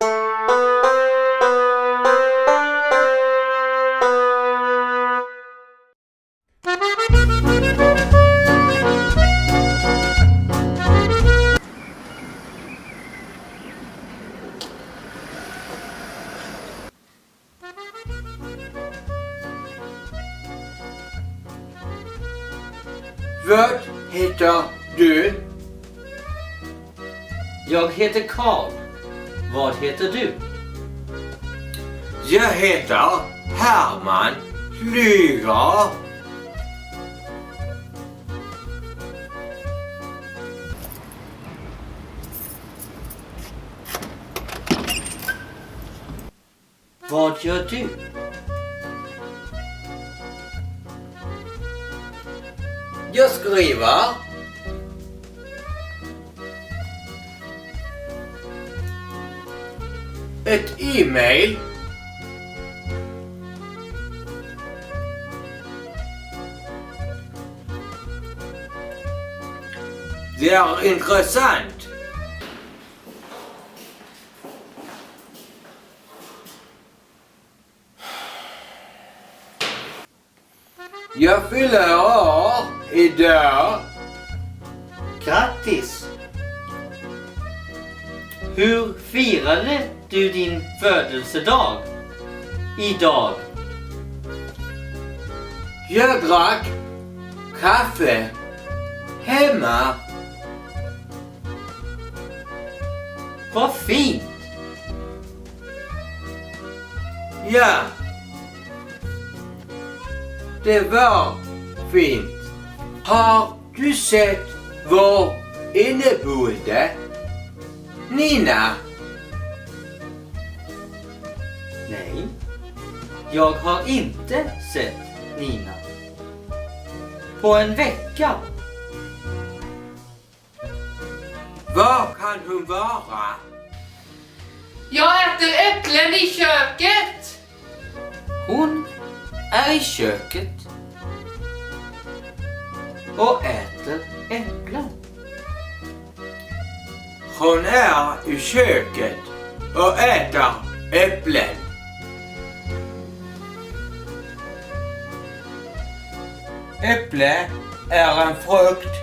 Vad heter du? Jag heter Karl. Vad heter du? Jag heter Herman Lyger. Vad gör du? Jag skriver. Ett e-mail. Det är intressant. Jag fyller år idag. Grattis! Hur firade du din födelsedag idag? Jag drack kaffe hemma. Vad fint! Ja. Det var fint. Har du sett vår inneboende? Nina? Nej, jag har inte sett Nina. På en vecka. Var kan hon vara? Jag äter äpplen i köket. Hon är i köket och äter äpplen. Hon är i köket och äter äpplen. Äpple är en frukt.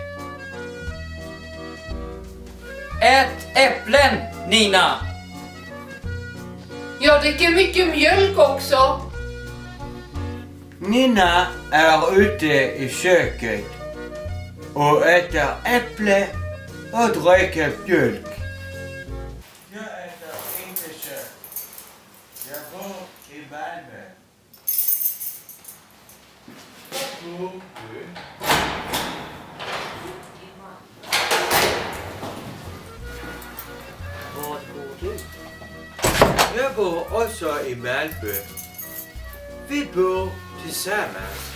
Ät äpplen, Nina! Jag dricker mycket mjölk också. Nina är ute i köket och äter äpple och dricker mjölk. Jag äter inte kött. Jag bor i Malmö. Vad bor du? Var bor du? Jag bor också i Malmö. Vi bor tillsammans.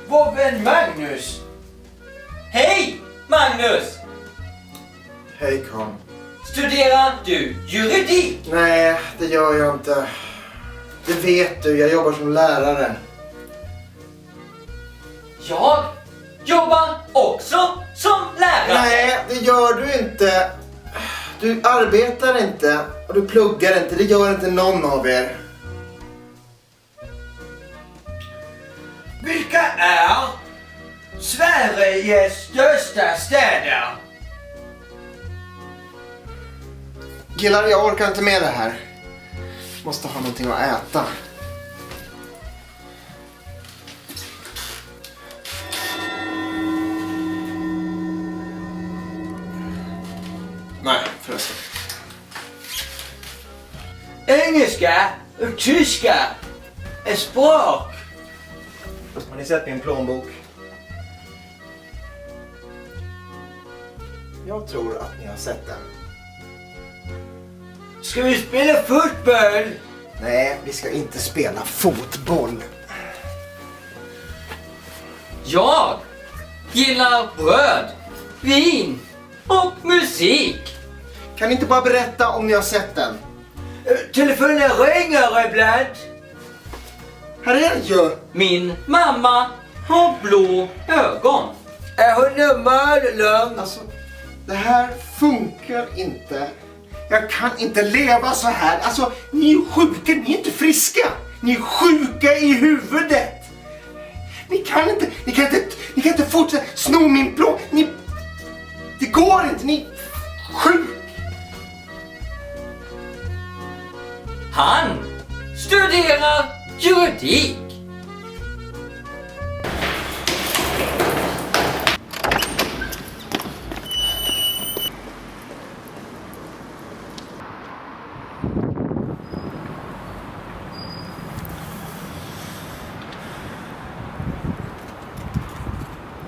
Vår vän Magnus. Hej, Magnus! Hej Karl. Studerar du juridik? Nej, det gör jag inte. Det vet du, jag jobbar som lärare. Jag jobbar också som lärare. Nej, det gör du inte. Du arbetar inte och du pluggar inte. Det gör inte någon av er. Vilka är Sveriges största städer? Killar, jag orkar inte med det här. Måste ha någonting att äta. Nej, förresten. Engelska och tyska är språk. Har ni sett min plånbok? Jag tror att ni har sett den. Ska vi spela fotboll? Nej, vi ska inte spela fotboll. Jag gillar bröd, vin och musik. Kan ni inte bara berätta om ni har sett den? Telefonen ringer ibland. Här är det ju. Min mamma har blå ögon. Är hon normal lugn? Alltså, det här funkar inte. Jag kan inte leva så här. Alltså, ni är sjuka, ni är inte friska. Ni är sjuka i huvudet. Ni kan inte fortsätta sno min blå. Det går inte, ni är sjuka. Han studerar juridik.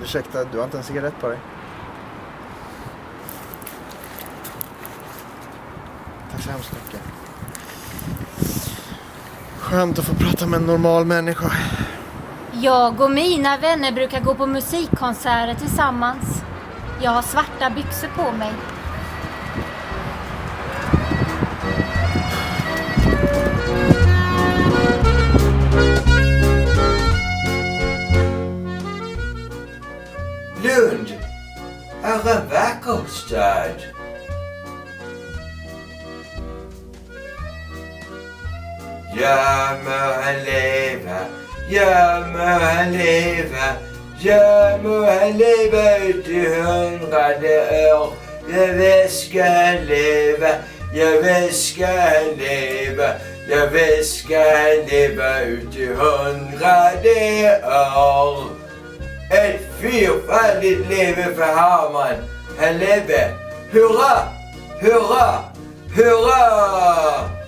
Ursäkta, du har inte en cigarett på dig. Tack så hemskt mycket. Skönt att få prata med en normal människa. Jag och mina vänner brukar gå på musikkonserter tillsammans. Jag har svarta byxor på mig. Lund är en vacker stad. Ja må han leva, ja må han leva, ja må han leva ut i 100 år. Ja visst ska han leva, ja visst ska han leva, ja visst ska han leva ut i 100 år. Ett fyrfaldigt leve för Herman. Han leve. Hurra! Hurra! Hurra!